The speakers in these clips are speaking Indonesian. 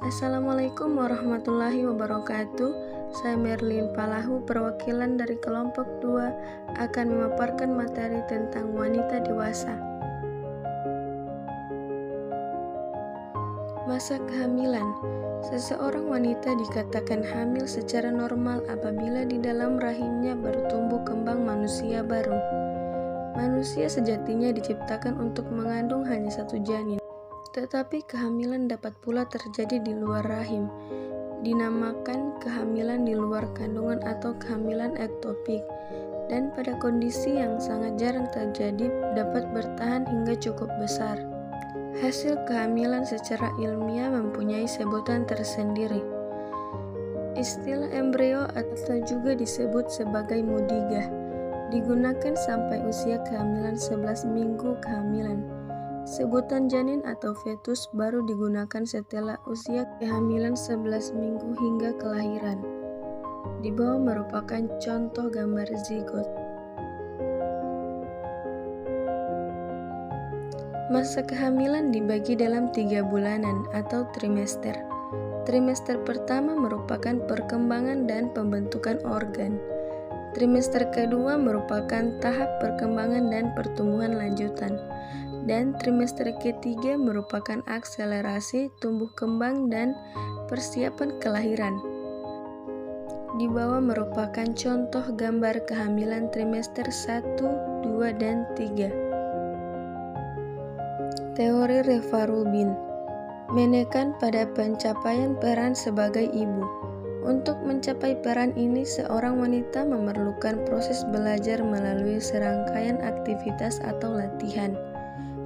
Assalamualaikum warahmatullahi wabarakatuh. Saya Merlin Palahu, perwakilan dari kelompok 2, akan memaparkan materi tentang wanita dewasa. Masa kehamilan. Seseorang wanita dikatakan hamil secara normal apabila di dalam rahimnya bertumbuh kembang manusia baru. Manusia sejatinya diciptakan untuk mengandung hanya satu janin. Tetapi kehamilan dapat pula terjadi di luar rahim, dinamakan kehamilan di luar kandungan atau kehamilan ektopik, dan pada kondisi yang sangat jarang terjadi dapat bertahan hingga cukup besar. Hasil kehamilan secara ilmiah mempunyai sebutan tersendiri. Istilah embrio atau juga disebut sebagai mudigah digunakan sampai usia kehamilan 11 minggu kehamilan. Sebutan janin atau fetus baru digunakan setelah usia kehamilan 11 minggu hingga kelahiran. Di bawah merupakan contoh gambar zigot. Masa kehamilan dibagi dalam 3 bulanan atau trimester. Trimester pertama merupakan perkembangan dan pembentukan organ. Trimester kedua merupakan tahap perkembangan dan pertumbuhan lanjutan. Dan trimester ketiga merupakan akselerasi tumbuh kembang dan persiapan kelahiran. Di bawah merupakan contoh gambar kehamilan trimester 1, 2, dan 3. Teori Reva-Rubin menekan pada pencapaian peran sebagai ibu. Untuk mencapai peran ini, seorang wanita memerlukan proses belajar melalui serangkaian aktivitas atau latihan.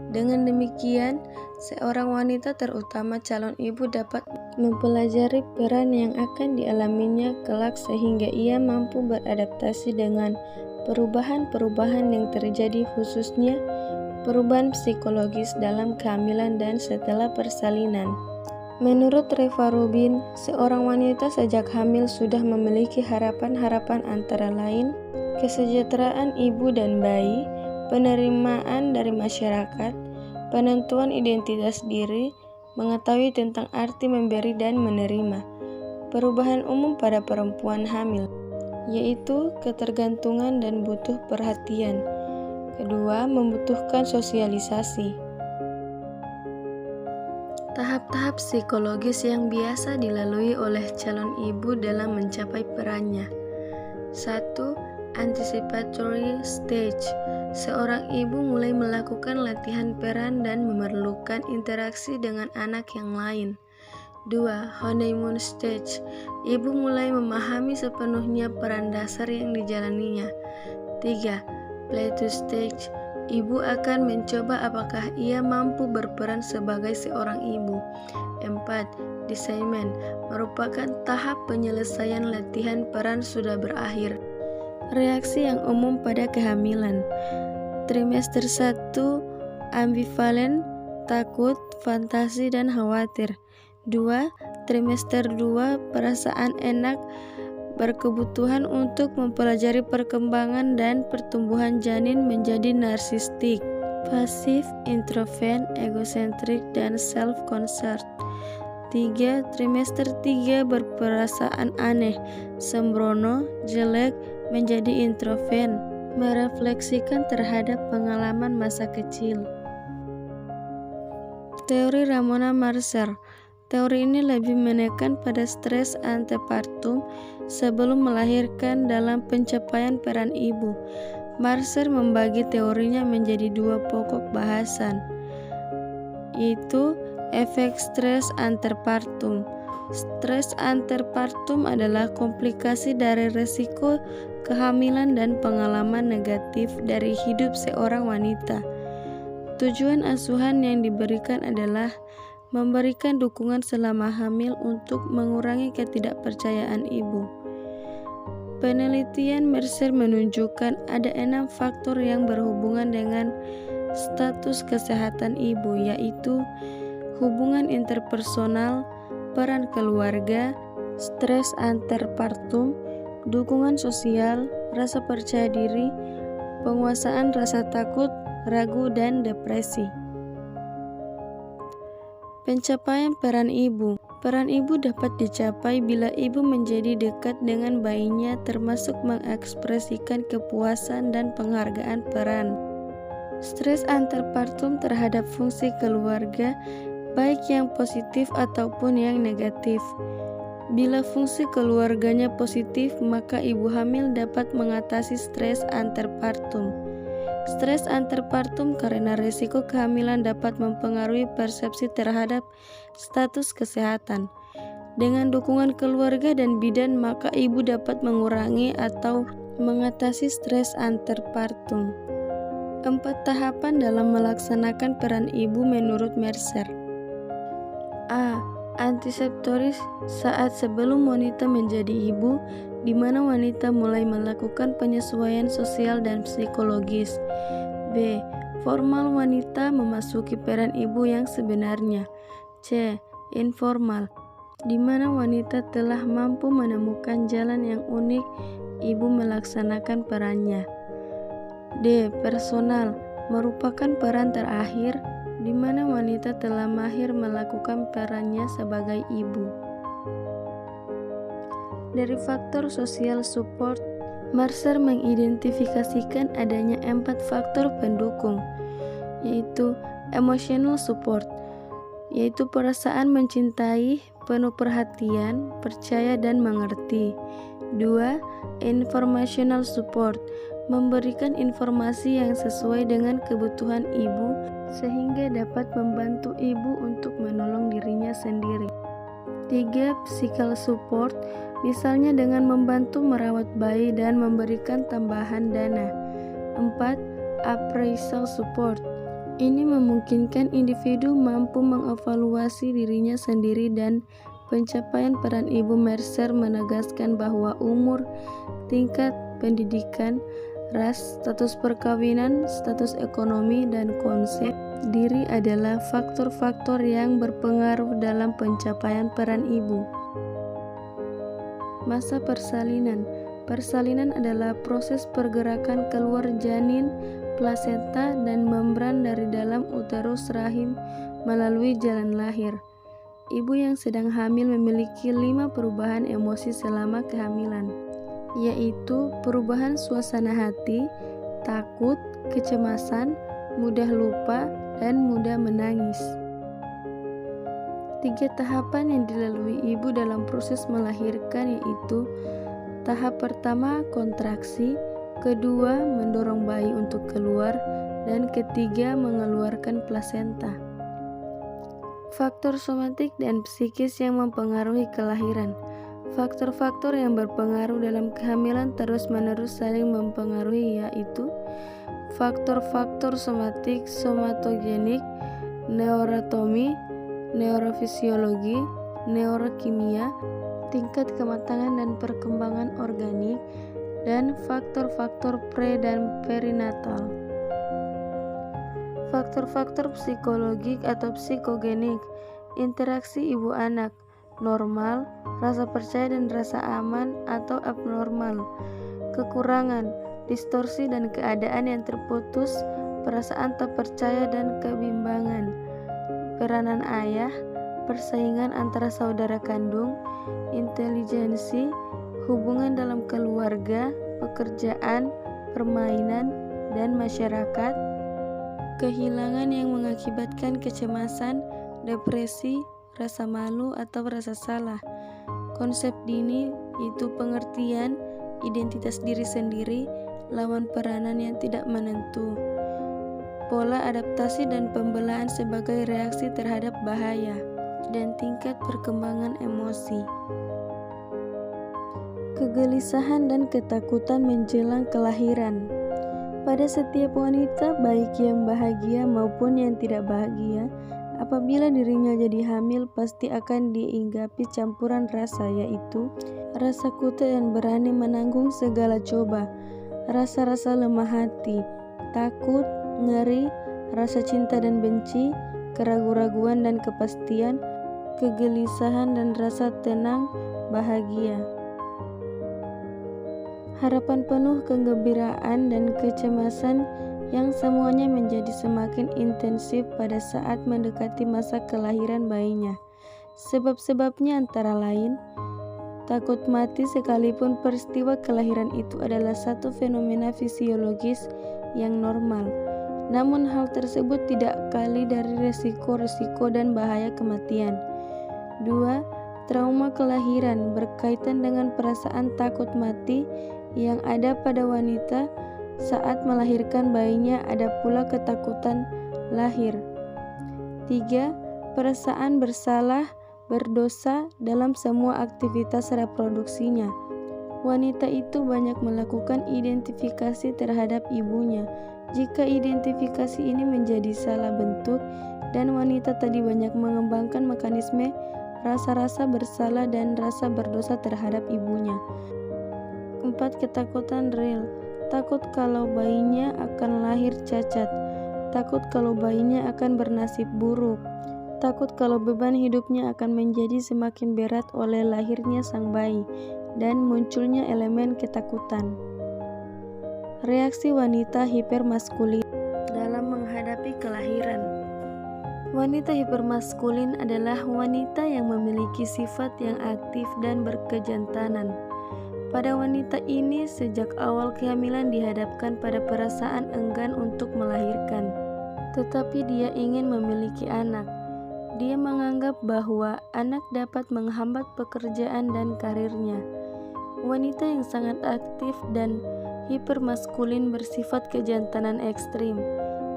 Dengan demikian, seorang wanita terutama calon ibu dapat mempelajari peran yang akan dialaminya kelak sehingga ia mampu beradaptasi dengan perubahan-perubahan yang terjadi, khususnya perubahan psikologis dalam kehamilan dan setelah persalinan. Menurut Reva-Rubin, seorang wanita sejak hamil sudah memiliki harapan-harapan antara lain kesejahteraan ibu dan bayi, penerimaan dari masyarakat, penentuan identitas diri, mengetahui tentang arti memberi dan menerima. Perubahan umum pada perempuan hamil, yaitu ketergantungan dan butuh perhatian. Kedua, membutuhkan sosialisasi. Tahap-tahap psikologis yang biasa dilalui oleh calon ibu dalam mencapai perannya. 1. Anticipatory stage. Seorang ibu mulai melakukan latihan peran dan memerlukan interaksi dengan anak yang lain. 2. Honeymoon stage. Ibu mulai memahami sepenuhnya peran dasar yang dijalaninya. 3. Plateau stage. Ibu akan mencoba apakah ia mampu berperan sebagai seorang ibu. 4. Discernment merupakan tahap penyelesaian latihan peran sudah berakhir. Reaksi yang umum pada kehamilan. Trimester 1 ambivalen, takut, fantasi, dan khawatir. 2. Trimester 2 perasaan enak, berkebutuhan untuk mempelajari perkembangan dan pertumbuhan janin menjadi narsistik, pasif, introvert, egosentrik, dan self-concerned. 3. Trimester 3 berperasaan aneh, sembrono, jelek, menjadi introvert, merefleksikan terhadap pengalaman masa kecil. Teori Ramona Marcer. Teori ini lebih menekan pada stres antepartum sebelum melahirkan dalam pencapaian peran ibu. Marcer membagi teorinya menjadi 2 pokok bahasan, yaitu efek stres antepartum. Stres antepartum adalah komplikasi dari resiko kehamilan dan pengalaman negatif dari hidup seorang wanita. Tujuan asuhan yang diberikan adalah memberikan dukungan selama hamil untuk mengurangi ketidakpercayaan ibu. Penelitian Mercer menunjukkan ada 6 faktor yang berhubungan dengan status kesehatan ibu, yaitu hubungan interpersonal, peran keluarga, stres antepartum, dukungan sosial, rasa percaya diri, penguasaan rasa takut, ragu, dan depresi. Pencapaian peran ibu. Peran ibu dapat dicapai bila ibu menjadi dekat dengan bayinya, termasuk mengekspresikan kepuasan dan penghargaan peran. Stres antarpartum terhadap fungsi keluarga, baik yang positif ataupun yang negatif. Bila fungsi keluarganya positif, maka ibu hamil dapat mengatasi stres antarpartum. Stres antarpartum karena risiko kehamilan dapat mempengaruhi persepsi terhadap status kesehatan. Dengan dukungan keluarga dan bidan, maka ibu dapat mengurangi atau mengatasi stres antarpartum. 4 tahapan dalam melaksanakan peran ibu menurut Mercer. A. Antiseptoris saat sebelum wanita menjadi ibu, di mana wanita mulai melakukan penyesuaian sosial dan psikologis. B. Formal wanita memasuki peran ibu yang sebenarnya. C. Informal, di mana wanita telah mampu menemukan jalan yang unik ibu melaksanakan perannya. D. Personal, merupakan peran terakhir di mana wanita telah mahir melakukan perannya sebagai ibu. Dari faktor sosial support, Mercer mengidentifikasikan adanya 4 faktor pendukung, yaitu emotional support, yaitu perasaan mencintai, penuh perhatian, percaya dan mengerti. 2. Informational support, memberikan informasi yang sesuai dengan kebutuhan ibu sehingga dapat membantu ibu untuk menolong dirinya sendiri. 3. Physical support, misalnya dengan membantu merawat bayi dan memberikan tambahan dana. 4. Appraisal support, ini memungkinkan individu mampu mengevaluasi dirinya sendiri dan pencapaian peran ibu. Mercer menegaskan bahwa umur, tingkat pendidikan, ras, status perkawinan, status ekonomi, dan konsep diri adalah faktor-faktor yang berpengaruh dalam pencapaian peran ibu. Masa persalinan. Persalinan adalah proses pergerakan keluar janin, plasenta, dan membran dari dalam uterus rahim melalui jalan lahir. Ibu yang sedang hamil memiliki 5 perubahan emosi selama kehamilan, yaitu perubahan suasana hati, takut, kecemasan, mudah lupa, dan mudah menangis. 3 tahapan yang dilalui ibu dalam proses melahirkan, yaitu tahap pertama kontraksi, kedua mendorong bayi untuk keluar, dan ketiga mengeluarkan plasenta. Faktor somatik dan psikis yang mempengaruhi kelahiran. Faktor-faktor yang berpengaruh dalam kehamilan terus-menerus saling mempengaruhi, yaitu faktor-faktor somatik, somatogenik, neurotomi, neurofisiologi, neurokimia, tingkat kematangan dan perkembangan organik, dan faktor-faktor pre dan perinatal. Faktor-faktor psikologik atau psikogenik, interaksi ibu anak, normal, rasa percaya dan rasa aman atau abnormal, kekurangan, distorsi dan keadaan yang terputus, perasaan tak percaya dan kebimbangan, peranan ayah, persaingan antara saudara kandung, intelijensi, hubungan dalam keluarga, pekerjaan, permainan, dan masyarakat, kehilangan yang mengakibatkan kecemasan, depresi, rasa malu atau rasa salah. Konsep dini itu pengertian, identitas diri sendiri, lawan peranan yang tidak menentu, pola adaptasi dan pembelaan sebagai reaksi terhadap bahaya, dan tingkat perkembangan emosi. Kegelisahan dan ketakutan menjelang kelahiran. Pada setiap wanita, baik yang bahagia maupun yang tidak bahagia, apabila dirinya jadi hamil pasti akan diinggapi campuran rasa, yaitu rasa kuat dan berani menanggung segala coba, rasa-rasa lemah hati, takut, ngeri, rasa cinta dan benci, keraguan-raguan dan kepastian, kegelisahan dan rasa tenang, bahagia. Harapan penuh, kegembiraan, dan kecemasan yang semuanya menjadi semakin intensif pada saat mendekati masa kelahiran bayinya. Sebab-sebabnya antara lain, takut mati sekalipun peristiwa kelahiran itu adalah satu fenomena fisiologis yang normal. Namun hal tersebut tidak kali dari resiko-resiko dan bahaya kematian. 2. Trauma kelahiran berkaitan dengan perasaan takut mati yang ada pada wanita saat melahirkan bayinya, ada pula ketakutan lahir. 3. Perasaan bersalah, berdosa dalam semua aktivitas reproduksinya. Wanita itu banyak melakukan identifikasi terhadap ibunya. Jika identifikasi ini menjadi salah bentuk dan wanita tadi banyak mengembangkan mekanisme rasa-rasa bersalah dan rasa berdosa terhadap ibunya. 4. Ketakutan real. Takut kalau bayinya akan lahir cacat. Takut kalau bayinya akan bernasib buruk. Takut kalau beban hidupnya akan menjadi semakin berat oleh lahirnya sang bayi dan munculnya elemen ketakutan. Reaksi wanita hipermaskulin dalam menghadapi kelahiran. Wanita hipermaskulin adalah wanita yang memiliki sifat yang aktif dan berkejantanan. Pada wanita ini, sejak awal kehamilan dihadapkan pada perasaan enggan untuk melahirkan, tetapi dia ingin memiliki anak. Dia menganggap bahwa anak dapat menghambat pekerjaan dan karirnya. Wanita yang sangat aktif dan hipermaskulin bersifat kejantanan ekstrim.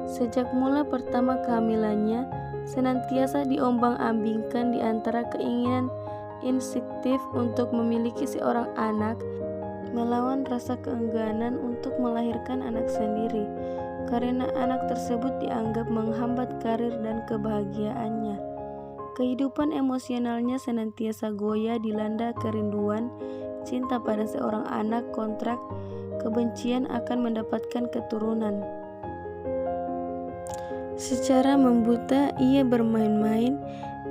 Sejak mula pertama kehamilannya, senantiasa diombang-ambingkan di antara keinginan instinktif untuk memiliki seorang anak melawan rasa keengganan untuk melahirkan anak sendiri, karena anak tersebut dianggap menghambat karir dan kebahagiaannya. Kehidupan emosionalnya senantiasa goyah dilanda kerinduan, cinta pada seorang anak, kontrak, kebencian akan mendapatkan keturunan. Secara membuta ia bermain-main.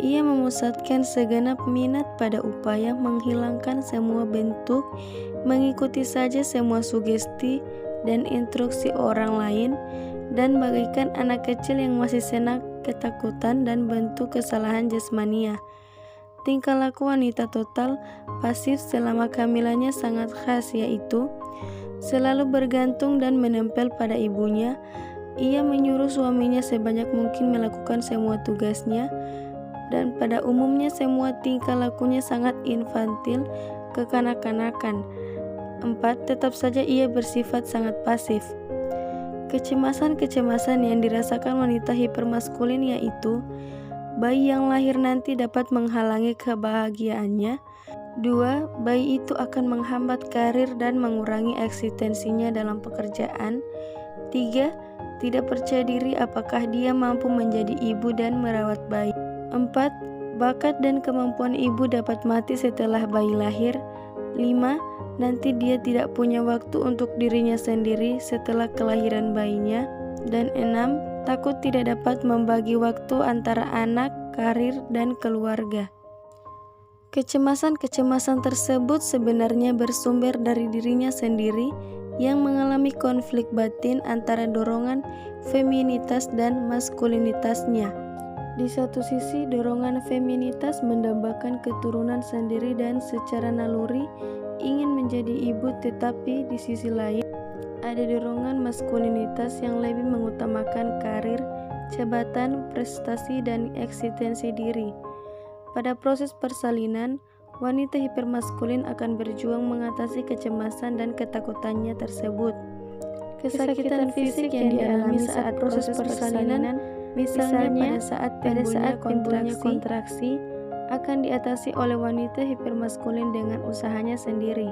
Ia memusatkan segenap minat pada upaya menghilangkan semua bentuk, mengikuti saja semua sugesti dan instruksi orang lain, dan bagaikan anak kecil yang masih senang ketakutan dan bentuk kesalahan jasmania. Tingkah laku wanita total pasif selama kehamilannya sangat khas, yaitu selalu bergantung dan menempel pada ibunya. Ia menyuruh suaminya sebanyak mungkin melakukan semua tugasnya, dan pada umumnya semua tingkah lakunya sangat infantil, kekanak-kanakan. 4. Tetap saja ia bersifat sangat pasif. Kecemasan-kecemasan yang dirasakan wanita hipermaskulin yaitu bayi yang lahir nanti dapat menghalangi kebahagiaannya. 2. Bayi itu akan menghambat karir dan mengurangi eksistensinya dalam pekerjaan. 3. Tidak percaya diri apakah dia mampu menjadi ibu dan merawat bayi. 4. Bakat dan kemampuan ibu dapat mati setelah bayi lahir. 5. Nanti dia tidak punya waktu untuk dirinya sendiri setelah kelahiran bayinya. Dan 6. Takut tidak dapat membagi waktu antara anak, karir, dan keluarga. Kecemasan-kecemasan tersebut sebenarnya bersumber dari dirinya sendiri yang mengalami konflik batin antara dorongan feminitas dan maskulinitasnya. Di satu sisi, dorongan feminitas mendambakan keturunan sendiri dan secara naluri ingin menjadi ibu, tetapi di sisi lain ada dorongan maskulinitas yang lebih mengutamakan karir, jabatan, prestasi, dan eksistensi diri. Pada proses persalinan, wanita hipermaskulin akan berjuang mengatasi kecemasan dan ketakutannya tersebut. Kesakitan fisik yang dialami saat proses persalinan, misalnya pada saat timbulnya kontraksi, akan diatasi oleh wanita hipermaskulin dengan usahanya sendiri.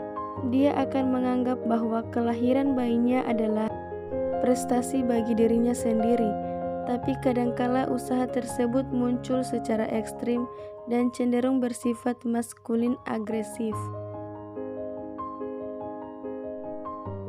Dia akan menganggap bahwa kelahiran bayinya adalah prestasi bagi dirinya sendiri, tapi kadangkala usaha tersebut muncul secara ekstrim dan cenderung bersifat maskulin agresif.